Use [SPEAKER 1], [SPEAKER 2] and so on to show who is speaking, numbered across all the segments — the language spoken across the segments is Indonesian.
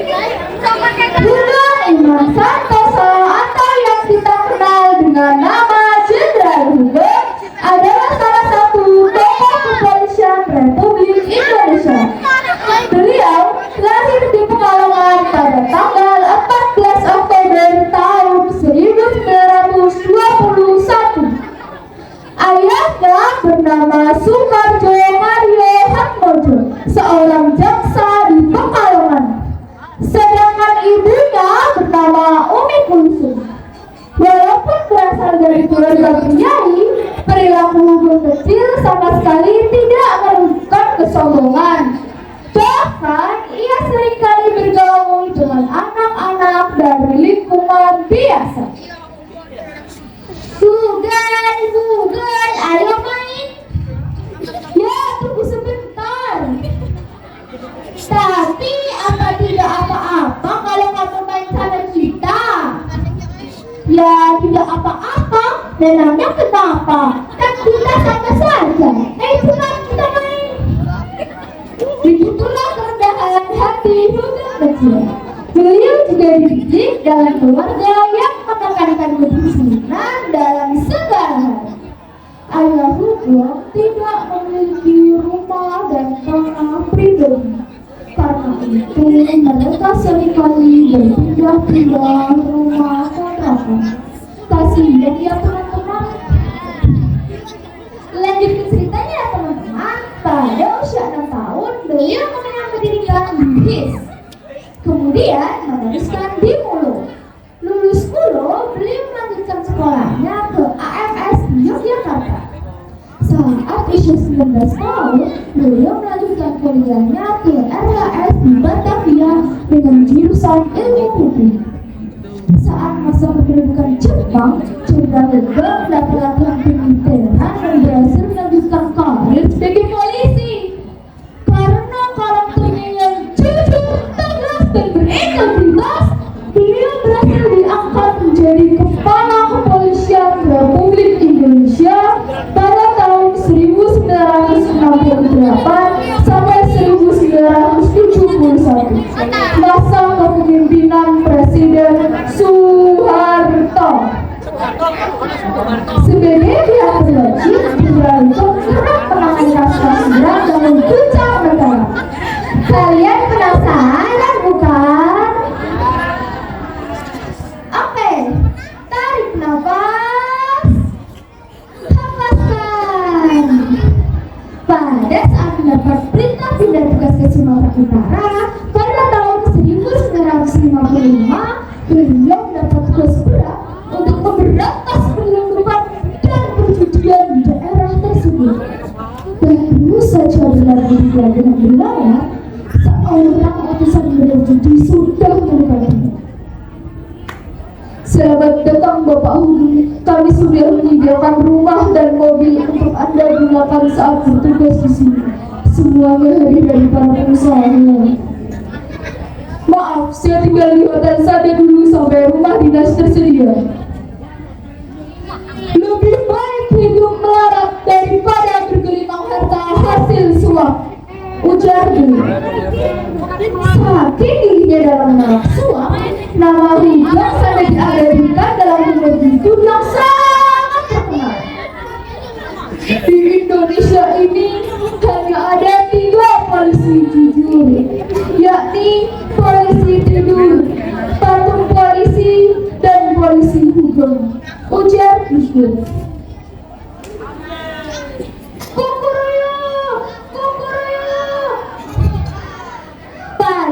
[SPEAKER 1] Gunung Iman Santoso atau yang kita kenal dengan nama Jenderal Hugeng adalah salah satu tokoh kepolisian Republik Indonesia. Beliau lahir di Pekalongan pada tanggal 14 Oktober tahun 1921. Ayahnya bernama Soekarjo Mario Hatmojo, seorang jaksa di Pekalongan. Sedangkan ibunya bernama Umi Kulsum. Walaupun berasal dari keluarga priai, perilaku Hugeng kecil sama sekali tidak menunjukkan kesombongan. Bahkan ia seringkali bergaul dengan anak-anak dari lingkungan biasa. Hugeng, ayo main. Ya, tunggu sebentar. Tapi apa tidak apa-apa kalau kamu main sama kita? Ya, tidak apa-apa. Memangnya kenapa? Kan kita sama saja. Cepat kita main. Begitulah kerendahan hati Hugeng kecil. Beliau juga dididik dalam keluarga yang menekankan kedisiplinan dalam segala hal. Ayah Hugeng tidak memiliki rumah dan tanah pribadi. Karena itu mereka seringkali berpindah-pindah rumah kontrakan. Kasihan ya teman-teman. Lanjut ke ceritanya ya teman-teman. Pada usia 6 tahun beliau mengenal pendidikan di HIS. Kemudian meneruskan di Mulu. Lulus Mulu, beliau melanjutkan sekolahnya ke AFS di Yogyakarta. Saat usia 19 tahun, beliau melanjutkan kuliahnya ke RHS di Batavia dengan jurusan ilmu hukum. Saat masa kedudukan Jepang, Jenderal Hugeng mendapat latihan militeran dan berhasil melanjutkan karir sebagai polisi. Karena karakternya yang jujur, tegas, dan berintegritas, beliau berhasil diangkat menjadi Kepala Kepolisian Republik Indonesia pada tahun 1968 sampai 1971, masa kepemimpinan Presiden Soeharto. Sebagai pihak berwajib, Jenderal Hugeng kerap menangani kasus-kasus berat yang mengguncang negara. Kalian penasaran bukan? Oke, tarik nafas, hembuskan. Pada saat mendapat perintah pindah tugas ke Sumatera Utara pada tahun 1955, beliau mendapat tugas berat untuk memberantas penyelundupan dan perjudian di daerah tersebut. Baru saja berlalu dengan wilayah, seorang utusan berjudi sudah menemukannya. Selamat datang Bapak Hugeng. Kami sudah menyediakan rumah dan mobil untuk Anda gunakan saat bertugas di sini. Semuanya hadir dari para pengusahanya. Maaf, saya tinggal di hotel saja dulu sampai rumah dinas tersedia. Lebih baik hidup melarat daripada bergelimang harta hasil suap, ujar dia. Saking giginya dalam menolak suap, nama Hugeng sampai diabadikan dalam buku yang sangat terkenal. Di Indonesia ini hanya ada 3 polisi jujur, yakni polisi tidur, patung polisi, dan polisi Hugeng, ujar Hugeng.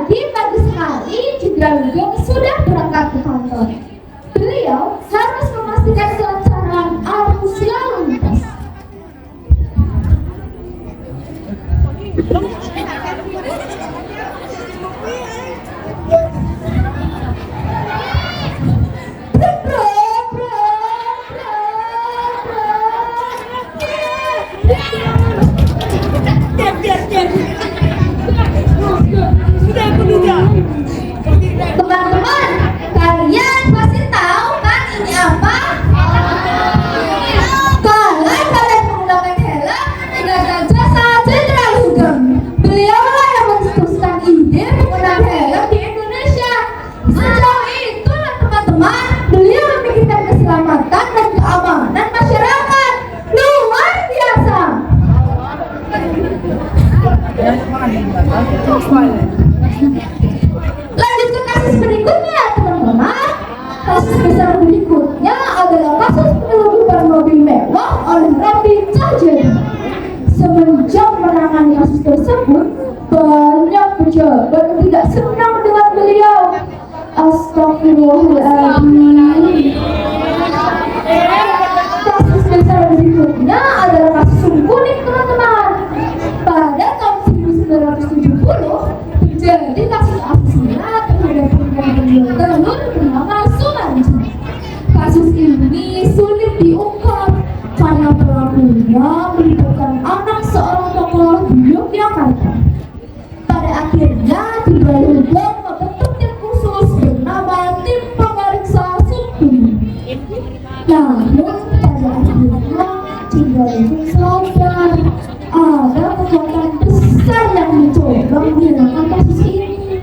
[SPEAKER 1] Pagi sekali Jenderal Hugeng sudah berangkat ke kantor. Beliau harus memastikan kelancaran arus lalu lintas. Teman-teman, kalian pasti kasus berikutnya, teman-teman. Kasus besar berikutnya adalah kasus penyelundupan mobil mewah oleh Rapi Cahjadi. Semenjak menangani kasus tersebut, banyak pejabat yang tidak senang dengan beliau. Astagfirullahaladzim. Kasus besar berikutnya adalah kasus Sumkuning, teman-teman. Pada tahun 1970 terjadi kasus asusila terhadap penjual telur bernama Sumarji. Kasus ini sulit diungkap karena pelakunya melibatkan anak seorang tokoh di Yogyakarta. Pada akhirnya Timbaludang membentuk tim khusus bernama Tim Pemeriksa Sumkuning. Namun pada akhirnya Timbaludang sadar ada kekuatan besar yang mencoba menghilangkan kasus ini.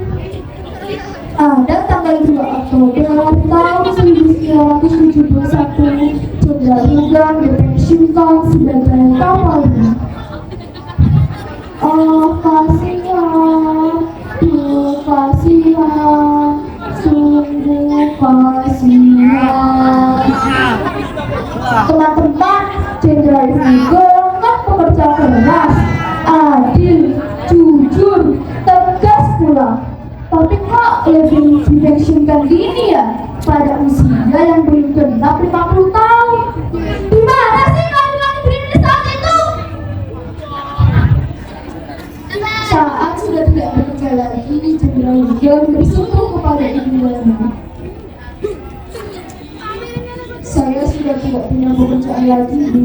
[SPEAKER 1] Pada tanggal 2 Oktober tahun 1971, Timbaludang dipensiunkan sebagai Kapolri. Oh kasihan, kasihan, sungguh kasihan. Teman-teman, Jenderal Sudirman pekerja keras, adil, jujur, tegas pula. Tapi kok lebih dipensiunkan dini ya, pada usia yang belum genap 50 tahun. Gimana sih keadilan negeri ini saat itu? Saat sudah tidak bekerja lagi, Jenderal Sudirman bersyukur kepada ibunya. Saya sudah tidak punya pekerjaan lagi, Bu.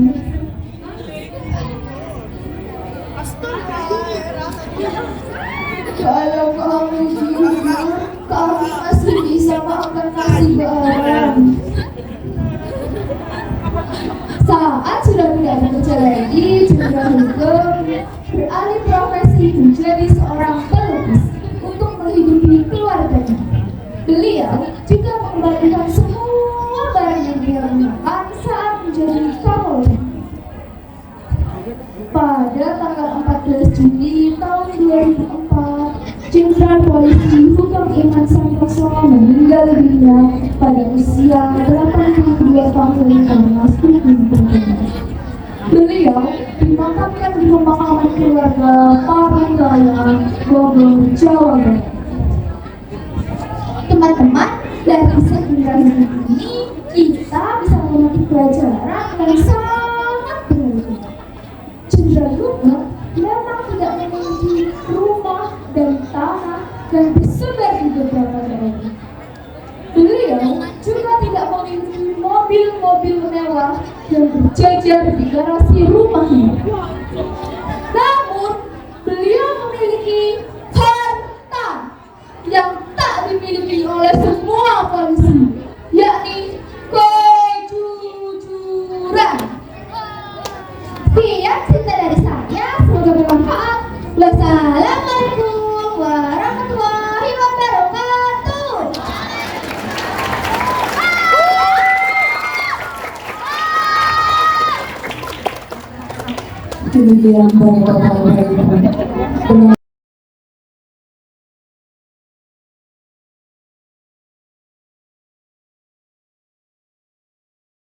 [SPEAKER 1] Kalau kamu jujur, kamu masih bisa makan nasi bareng. Saat sudah tidak bekerja lagi, Jenderal Sugeng beralih profesi menjadi seorang pelukis untuk menghidupi keluarganya. Beliau juga mengembalikan semua barang yang dia gunakan saat menjadi Kapolri. Pada tanggal 14 Juli tahun 2004, Jenderal Polisi Sugeng Iman Santoso meninggal dunia pada usia 82 tahun karena studi. Beliau dimakamkan di pemakaman keluarga Parungraya, Bogor, Jawa Barat. Teman-teman, dari sejarah ini kita bisa memetik pelajaran yang sangat berharga. Jenderal Sugeng memang tidak memiliki rumah dan tanah yang tersebar di beberapa daerah. Beliau juga tidak memiliki mobil-mobil mewah yang berjajar di garasi rumahnya. Namun, beliau memiliki harta yang tak dimiliki oleh semua polisi, yakni kejujuran. Sekian cerita dari saya, semoga bermanfaat. Wassalamualaikum warahmatullahi wabarakatuh.
[SPEAKER 2] Demikian Bapak-Bapak Ibu.